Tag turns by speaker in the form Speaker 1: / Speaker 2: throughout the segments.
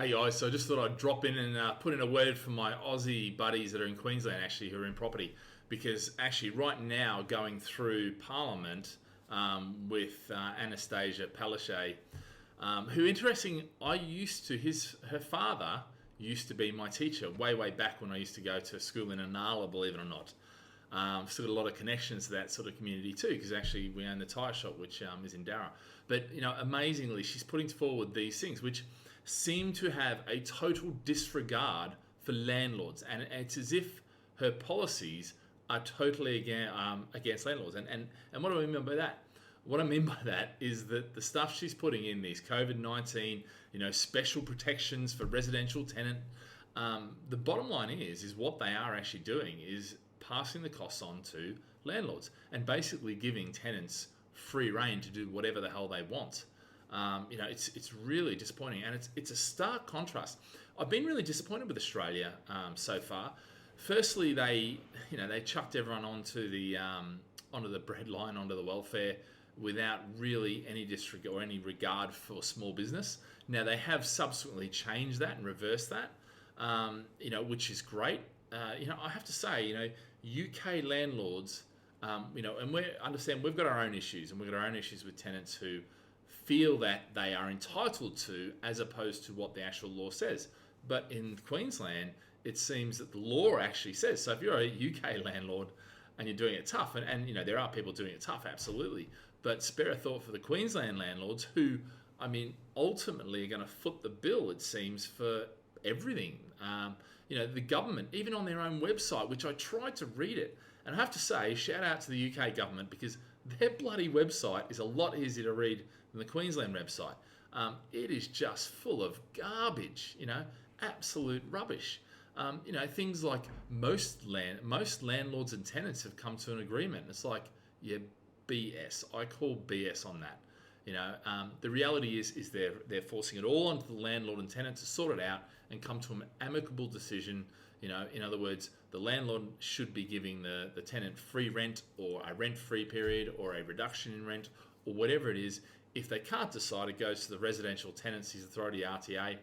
Speaker 1: Hey guys, so I just thought I'd drop in and put in a word for my Aussie buddies that are in Queensland actually who are in property, because actually right now going through Parliament with Annastacia Palaszczuk, who interesting, her father used to be my teacher way back when I used to go to school in Inala, believe it or not. Still got a lot of connections to that sort of community too, because actually we own the tyre shop, which is in Darra. But amazingly, she's putting forward these things which seem to have a total disregard for landlords, and it's as if her policies are totally against landlords. And what do I mean by that? What I mean by that is that the stuff she's putting in, these COVID-19, special protections for residential tenant. The bottom line is what they are actually doing is passing the costs on to landlords and basically giving tenants free rein to do whatever the hell they want. It's really disappointing, and it's a stark contrast. I've been really disappointed with Australia so far. Firstly, they chucked everyone onto the bread line, onto the welfare, without really any disregard or any regard for small business. Now they have subsequently changed that and reversed that, which is great. I have to say, UK landlords, and we understand we've got our own issues, and we've got our own issues with tenants who feel that they are entitled to, as opposed to what the actual law says. But in Queensland, it seems that the law actually says, so if you're a UK landlord and you're doing it tough, and there are people doing it tough, absolutely, but spare a thought for the Queensland landlords who, ultimately are going to foot the bill, it seems, for everything. The government, even on their own website, which I tried to read it, and I have to say, shout out to the UK government, because their bloody website is a lot easier to read than the Queensland website. It is just full of garbage, absolute rubbish. Things like most landlords and tenants have come to an agreement. It's like, yeah, BS. I call BS on that. The reality is they're forcing it all onto the landlord and tenant to sort it out and come to an amicable decision. In other words, the landlord should be giving the tenant free rent, or a rent-free period, or a reduction in rent, or whatever it is. If they can't decide, it goes to the Residential Tenancies Authority, RTA,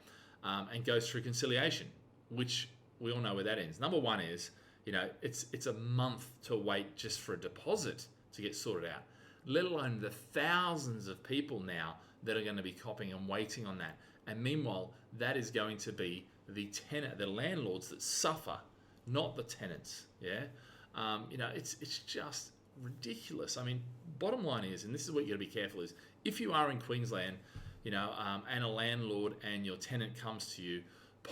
Speaker 1: and goes through conciliation, which we all know where that ends. Number one is, it's a month to wait just for a deposit to get sorted out, let alone the thousands of people now that are going to be copping and waiting on that. And meanwhile, that is going to be the landlords that suffer, not the tenants. Yeah, it's just ridiculous. Bottom line is, and this is what you got to be careful is, if you are in Queensland, and a landlord and your tenant comes to you,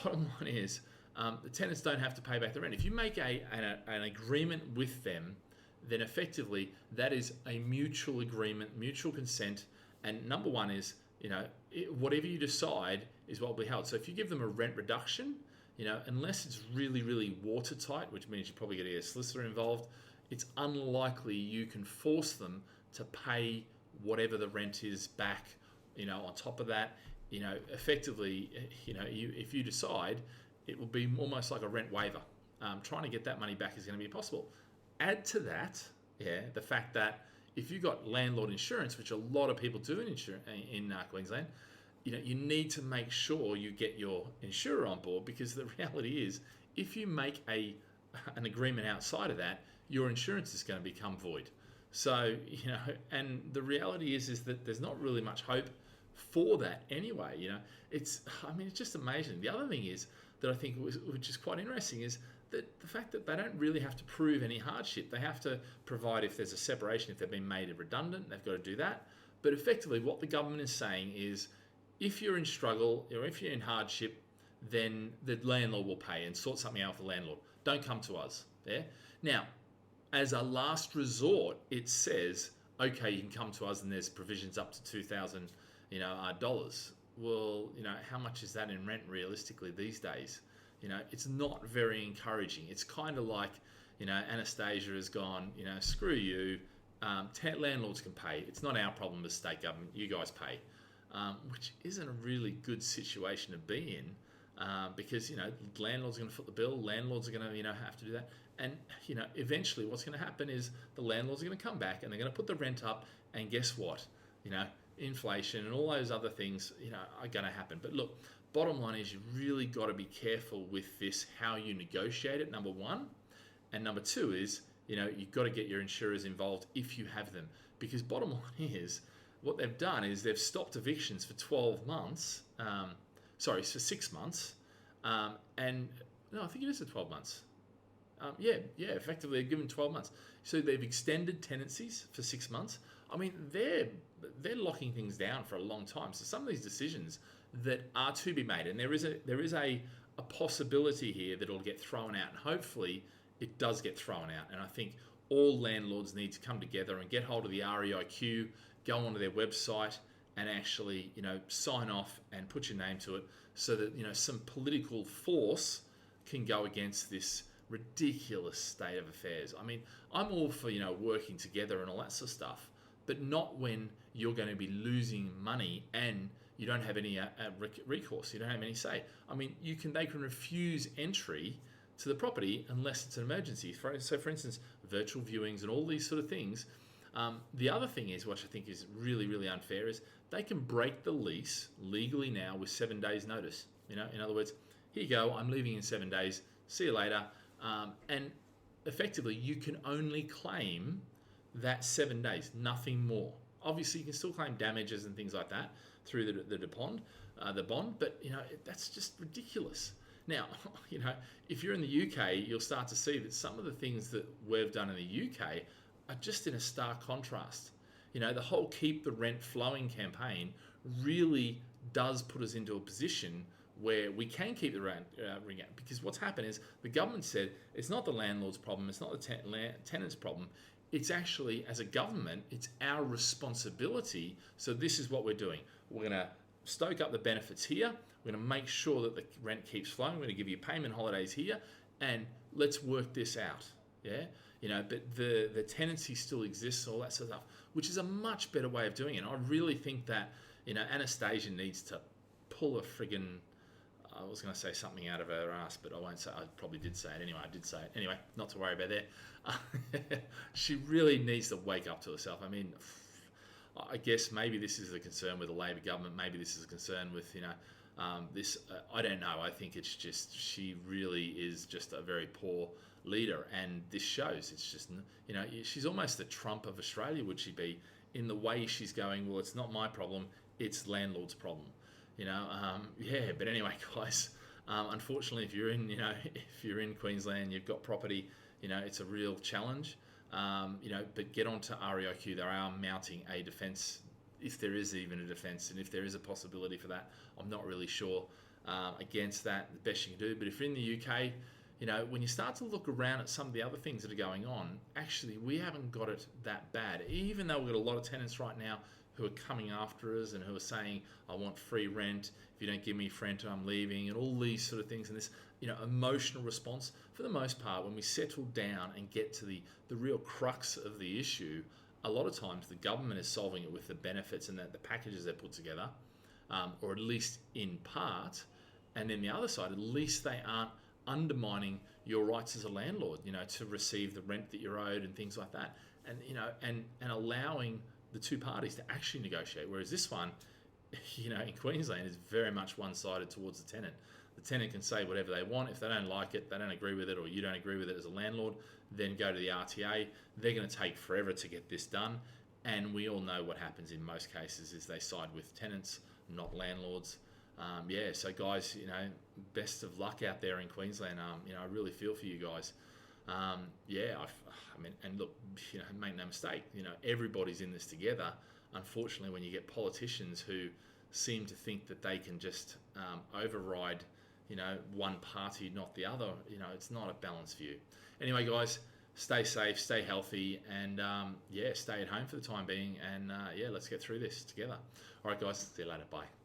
Speaker 1: bottom line is, the tenants don't have to pay back the rent. If you make an agreement with them, then effectively that is a mutual agreement, mutual consent. And number one is, whatever you decide is what will be held. So if you give them a rent reduction, unless it's really watertight, which means you're probably going to get a solicitor involved, it's unlikely you can force them to pay whatever the rent is back. On top of that, effectively, if you decide, it will be almost like a rent waiver. Trying to get that money back is going to be impossible. Add to that, the fact that if you've got landlord insurance, which a lot of people do in Queensland, you need to make sure you get your insurer on board, because the reality is, if you make an agreement outside of that, your insurance is going to become void. So, and the reality is that there's not really much hope for that anyway. It's just amazing. The other thing is that I think which is quite interesting is that the fact that they don't really have to prove any hardship. They have to provide, if there's a separation, if they've been made redundant, they've got to do that. But effectively what the government is saying is, if you're in struggle or if you're in hardship, then the landlord will pay and sort something out with the landlord. Don't come to us. Yeah. Now, as a last resort, it says, okay, you can come to us, and there's provisions up to $2,000, dollars. Well, how much is that in rent realistically these days? It's not very encouraging. It's kind of like, Annastacia has gone, screw you. Landlords can pay. It's not our problem as state government. You guys pay, which isn't a really good situation to be in. Because landlords are going to foot the bill. Landlords are going to have to do that, and eventually what's going to happen is the landlords are going to come back and they're going to put the rent up, and guess what? Inflation and all those other things are going to happen. But look, bottom line is you really got to be careful with this, how you negotiate it, number one. And number two is, you've got to get your insurers involved if you have them. Because bottom line is, what they've done is they've stopped evictions for 12 months. For 6 months. And no, I think it is for 12 months. Effectively they've given 12 months. So they've extended tenancies for 6 months. I mean, they're locking things down for a long time. So some of these decisions that are to be made, and there is a possibility here that it'll get thrown out, and hopefully it does get thrown out. And I think all landlords need to come together and get hold of the REIQ, go onto their website and actually, sign off and put your name to it, so that, some political force can go against this ridiculous state of affairs. I mean, I'm all for, working together and all that sort of stuff, but not when you're going to be losing money and you don't have any recourse. You don't have any say. I mean, they can refuse entry to the property unless it's an emergency. So, for instance, virtual viewings and all these sort of things. The other thing is, which I think is really, really unfair, is they can break the lease legally now with 7 days notice. In other words, here you go, I'm leaving in 7 days, see you later. And effectively, you can only claim that 7 days, nothing more. Obviously, you can still claim damages and things like that through the bond, but that's just ridiculous. Now, if you're in the UK, you'll start to see that some of the things that we've done in the UK are just in a stark contrast. The whole Keep the Rent Flowing campaign really does put us into a position where we can keep the rent ring out, because what's happened is the government said it's not the landlord's problem, it's not the tenant's problem. It's actually, as a government, it's our responsibility. So this is what we're doing. We're going to stoke up the benefits here. We're going to make sure that the rent keeps flowing. We're going to give you payment holidays here, and let's work this out. Yeah, but the tenancy still exists, all that sort of stuff, which is a much better way of doing it. And I really think that Annastacia needs to pull a friggin', I was going to say something out of her ass, but I won't say. I probably did say it anyway. I did say it anyway. Not to worry about that. She really needs to wake up to herself. I mean, I guess maybe this is a concern with the Labor government. Maybe this is a concern with this. I don't know. I think it's just she really is just a very poor leader, and this shows. It's just she's almost the Trump of Australia, would she be, in the way she's going? Well, it's not my problem. It's landlord's problem. But anyway, guys, unfortunately, if you're in Queensland, you've got property, it's a real challenge, but get onto REIQ. They are mounting a defence, if there is even a defence, and if there is a possibility for that, I'm not really sure. Against that, the best you can do. But if you're in the UK, when you start to look around at some of the other things that are going on, actually, we haven't got it that bad. Even though we've got a lot of tenants right now who are coming after us and who are saying, I want free rent, if you don't give me rent, I'm leaving, and all these sort of things, and this emotional response. For the most part, when we settle down and get to the real crux of the issue, a lot of times the government is solving it with the benefits and the packages they put together, or at least in part, and then the other side, at least they aren't undermining your rights as a landlord, to receive the rent that you're owed and things like that, and and allowing the two parties to actually negotiate. Whereas this one, in Queensland, is very much one-sided towards the tenant. The tenant can say whatever they want. If they don't like it, they don't agree with it, or you don't agree with it as a landlord, then go to the RTA. They're going to take forever to get this done. And we all know what happens in most cases is they side with tenants, not landlords. So guys, best of luck out there in Queensland. I really feel for you guys. And look, make no mistake, everybody's in this together. Unfortunately, when you get politicians who seem to think that they can just override, one party, not the other, it's not a balanced view. Anyway, guys, stay safe, stay healthy, and stay at home for the time being. And let's get through this together. All right, guys, see you later. Bye.